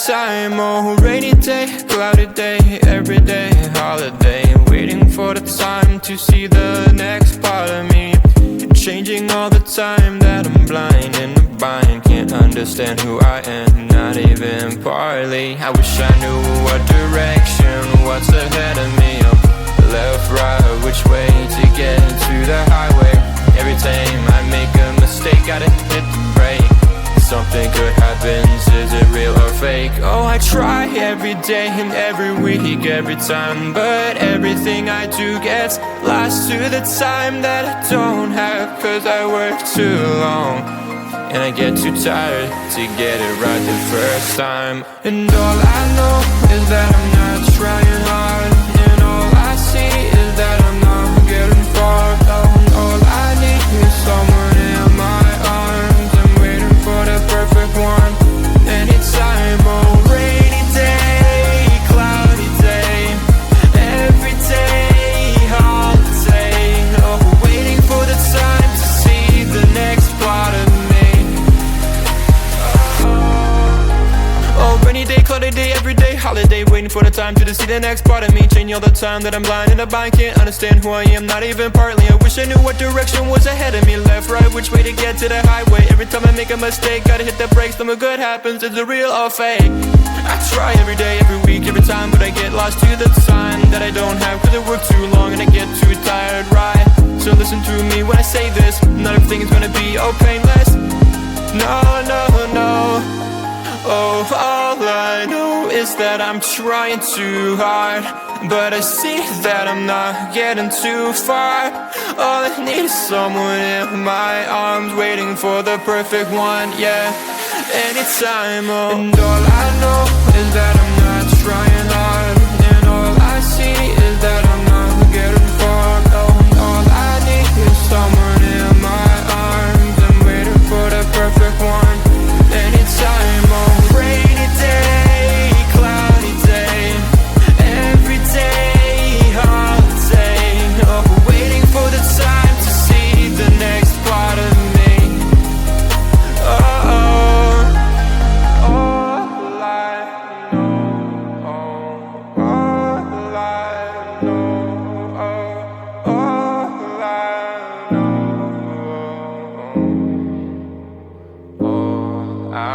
Anytime, oh, rainy day, cloudy day, every day, holiday, waiting for the time to see the next part of me. Changing all the time that I'm blind in the bind. Can't understand who I am, not even partly. I wish I knew what direction, what's ahead of me. Left, right, which way to get to the highway. Every time I make a mistake, gotta hit the brake. Something good happens, is it real or fake? Oh, I try every day and every week, every time, but everything I do gets lost to the time that I don't have. Cause I work too long and I get too tired to get it right the first time. And all I know is that I'm not trying hard, and all I see is that I'm not getting far. And all I need is someone in my arms. I'm waiting for the perfect one. Anytime, oh, rainy day, cloudy day, every day, holiday. Oh, waiting for the time to see the next part of me. Oh, rainy day, cloudy day, every day, holiday, waiting for the time to see the next part of me. Changing all the time that I'm blind in a bind, can't understand who I am, not even partly. I wish I knew what direction was ahead of me. Left, right, which way to get to the highway. Every time I make a mistake, gotta hit the brakes. Something good happens, is it real or fake? I try every day, every week, every time, but I get lost to the time that I don't have. Cause I work too long and I get too tired, right? So listen to me when I say this, not everything is gonna be all painless. No, no, no. Oh, all I know is that I'm trying too hard, but I see that I'm not getting too far. All I need is someone in my arms, waiting for the perfect one, yeah. Anytime, oh. And all I know is that I'm not trying hard, and all I see is that I'm not getting far. Oh, and all I need is someone in my arms. I'm waiting for the perfect one. Anytime, oh, rainy day, cloudy day, every day, holiday. Oh, waiting for the time to see the next part of me. Oh, all I know, all I know, all I know, all I.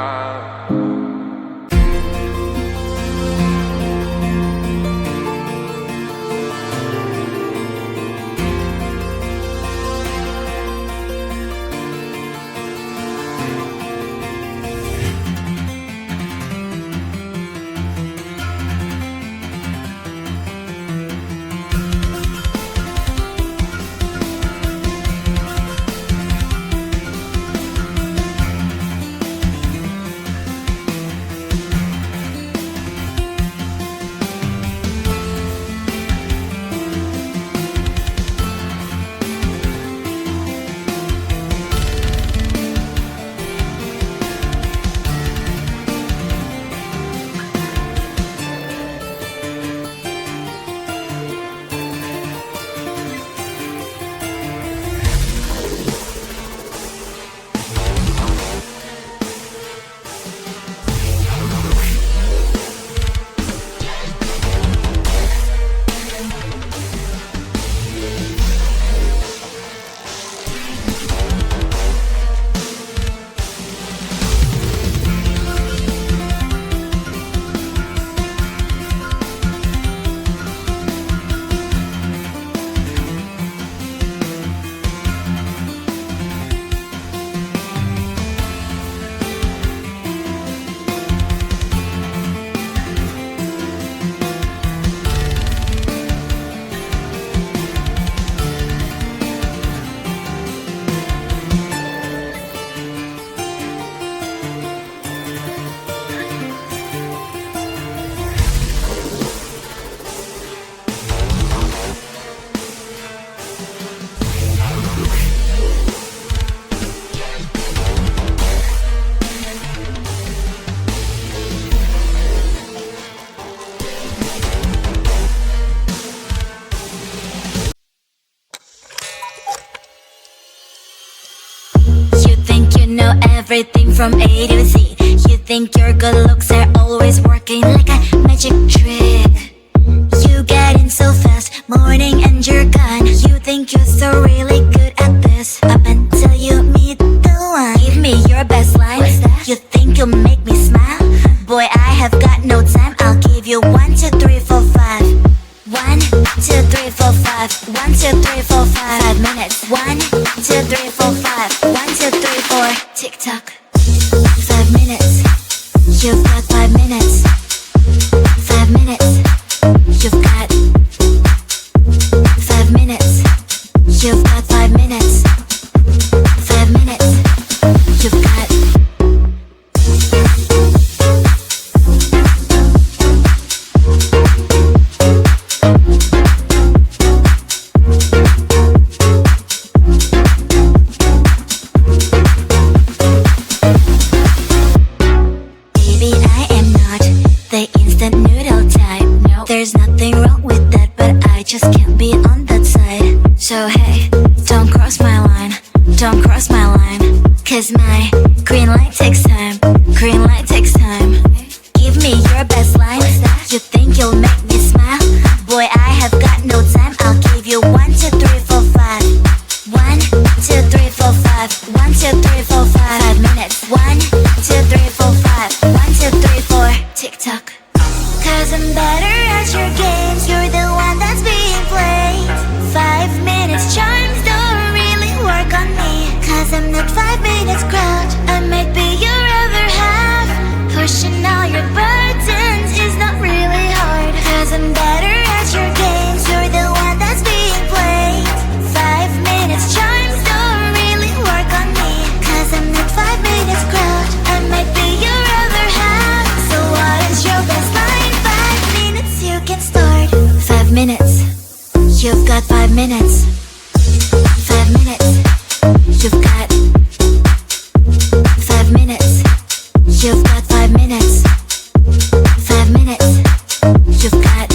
Everything from A to Z. You think your good looks are always working like a magic trick. You get in so fast, morning and you're gone. You think you're so really good at this, up until you meet the one. Give me your best line. You think you'll make me smile? Boy, I have got no time. I'll give you 1, 2, 3, 4, 5. 1, 2, 3, 4, 5. 1, 2, 3, 4, 5. 5 minutes. 1, 2, 3, 4, 5. 1, 2, 3, 4. Tick tock. 5 minutes. You've got 5 minutes. 5 minutes. You've got 5 minutes. You've got 5 minutes. 5 minutes. You've got. Baby, I am not the instant noodle type. No, there's nothing wrong with that, but I just can't be on that side. So hey, don't cross my line. Don't cross my line. Cause my green light takes time. Green light takes time. Give me your best line. You think you'll make me smile? Boy, I have got no time. I'll give you 1, 2, 3, 4, 5. 1, 2, 3, 4, 5. 1, 2, 3, 4, 5. 5 minutes. 1, 2, 3, 4, 5. 1, 2, 3, 4. Tick tock. Cause I'm better at your games. You're the one that's being played. 5 minutes charms don't really work on me. Cause I'm not 5 minutes crowd. I might be your other half. Pushing all your buttons is not really hard. Cause I'm better at your games. You're the one that's being played. 5 minutes charms don't really work on me. Cause I'm not 5 minutes crowd. I might be your other half. So what is your best line? 5 minutes you can start. 5 minutes. You've got 5 minutes. 5 minutes. You've got 5 minutes. You've got 5 minutes. 5 minutes. You've got.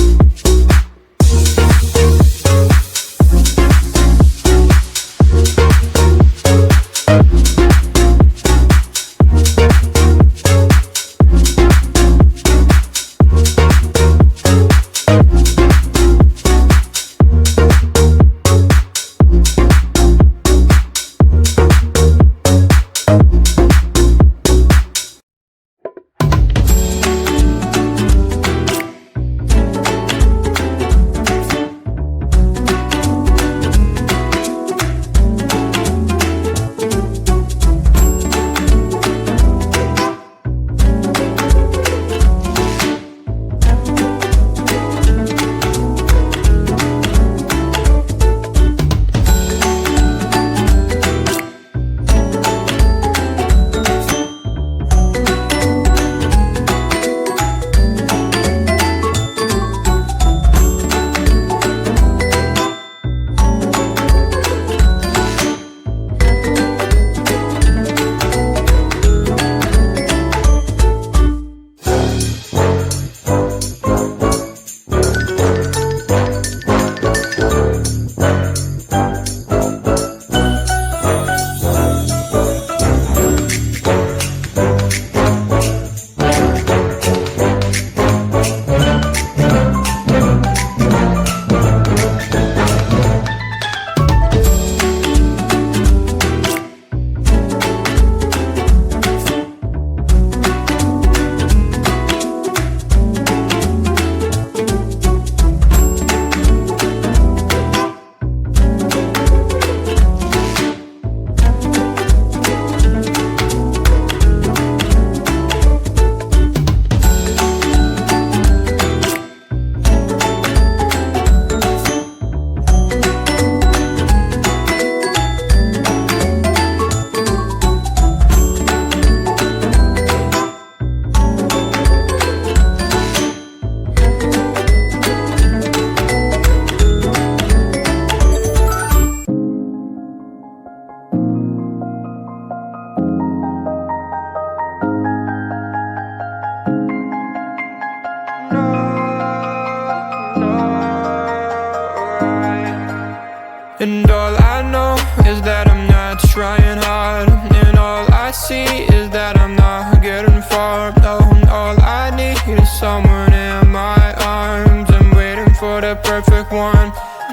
And all I know is that I'm not trying hard, and all I see is that I'm not getting far. for. No, all I need is someone in my arms. I'm waiting for the perfect one.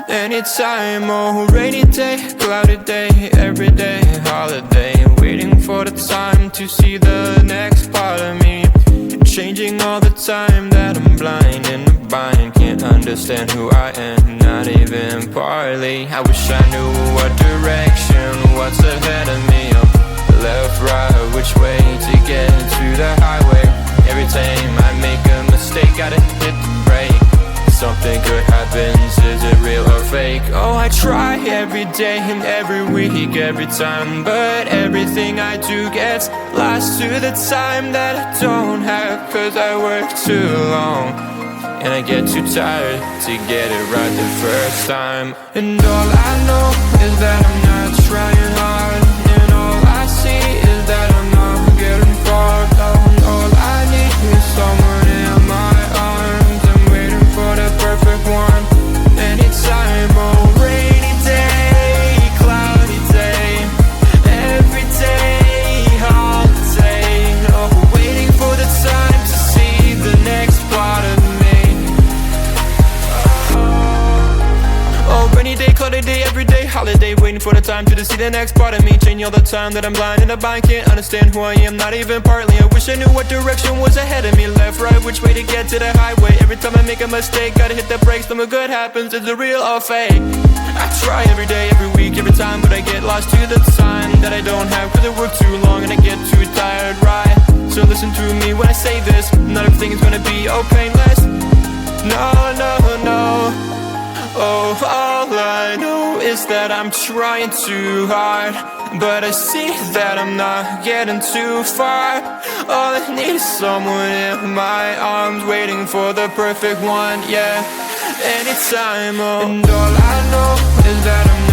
Anytime, oh, rainy day, cloudy day, every day, holiday. Waiting for the time to see the next part of me. Changing all the time that I'm blind in a bind. Can't understand who I am, not even partly. I wish I knew what direction, what's ahead of me. Left, right, which way to get to the highway. Every time I make a mistake, gotta hit the brake. Something good happens, is it real or fake? Oh, I try every day and every week, every time, but everything I do gets lost to the time that I don't have. Cause I work too long and I get too tired to get it right the first time. And all I know is that I'm not trying hard, and all I see is that I'm not getting far. And all I need is someone in my arms. I'm waiting for the perfect one. Anytime, oh, rainy day, cloudy day, every day, holiday. Oh, waiting for the time to see the next part of me. Oh, rainy day, cloudy day, every day, holiday. Waiting for the time to see the next part of me. Changing all the time that I'm blind in a bind. Can't understand who I am, not even partly. I wish I knew what direction was ahead of me. Left, right, which way to get to the highway. Every time I make a mistake, gotta hit the brakes. Something good happens, is it real or fake? I try every day, every week, every time, but I get lost to the time that I don't have. Cause I work too long and I get too tired, right? So listen to me when I say this. Not everything is gonna be oh painless. No, no, no. Oh, all I know is that I'm trying too hard, but I see that I'm not getting too far. All I need is someone in my arms, waiting for the perfect one, yeah. Anytime, oh. And all I know is that I'm